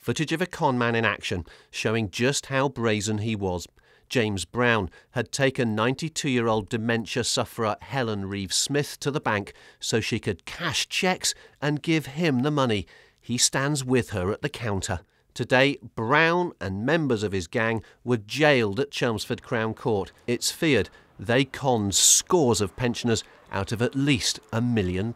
Footage of a conman in action, showing just how brazen he was. James Brown had taken 92-year-old dementia sufferer Helen Reeve-Smith to the bank so she could cash cheques and give him the money. He stands with her at the counter. Today, Brown and members of his gang were jailed at Chelmsford Crown Court. It's feared they conned scores of pensioners out of at least £1 million.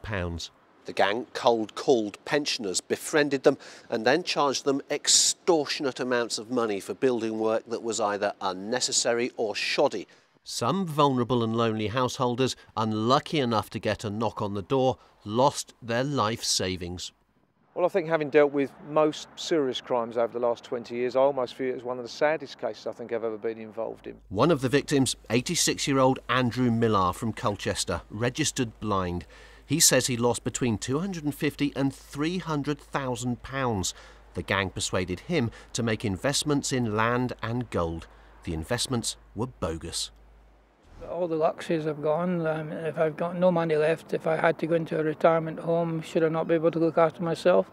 The gang cold-called pensioners, befriended them and then charged them extortionate amounts of money for building work that was either unnecessary or shoddy. Some vulnerable and lonely householders, unlucky enough to get a knock on the door, lost their life savings. Well, I think having dealt with most serious crimes over the last 20 years, I almost view it as one of the saddest cases I think I've ever been involved in. One of the victims, 86-year-old Andrew Millar from Colchester, registered blind. He says he lost between £250,000 and £300,000. The gang persuaded him to make investments in land and gold. The investments were bogus. All the luxuries have gone. If I've got no money left, if I had to go into a retirement home, should I not be able to look after myself?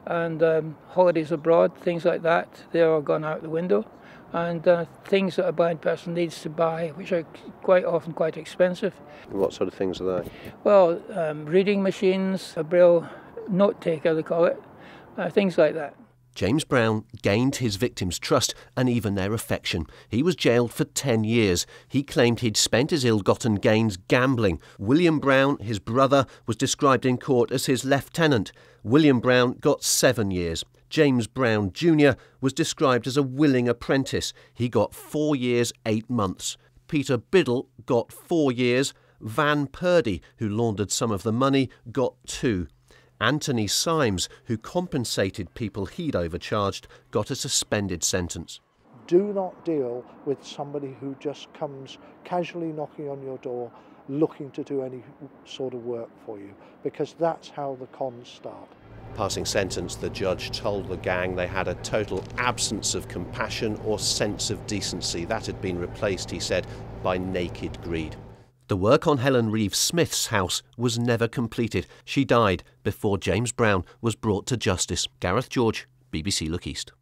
And holidays abroad, things like that, they're all gone out the window. And things that a blind person needs to buy, which are quite often quite expensive. What sort of things are they? Well, reading machines, a braille note taker they call it, things like that. James Brown gained his victims' trust and even their affection. He was jailed for 10 years. He claimed he'd spent his ill-gotten gains gambling. William Brown, his brother, was described in court as his lieutenant. William Brown got 7 years. James Brown Jr. was described as a willing apprentice. He got 4 years, 8 months. Peter Biddle got 4 years. Van Purdy, who laundered some of the money, got 2. Anthony Symes, who compensated people he'd overcharged, got a suspended sentence. Do not deal with somebody who just comes casually knocking on your door looking to do any sort of work for you, because that's how the cons start. Passing sentence, the judge told the gang they had a total absence of compassion or sense of decency. That had been replaced, he said, by naked greed. The work on Helen Reeve-Smith's house was never completed. She died before James Brown was brought to justice. Gareth George, BBC Look East.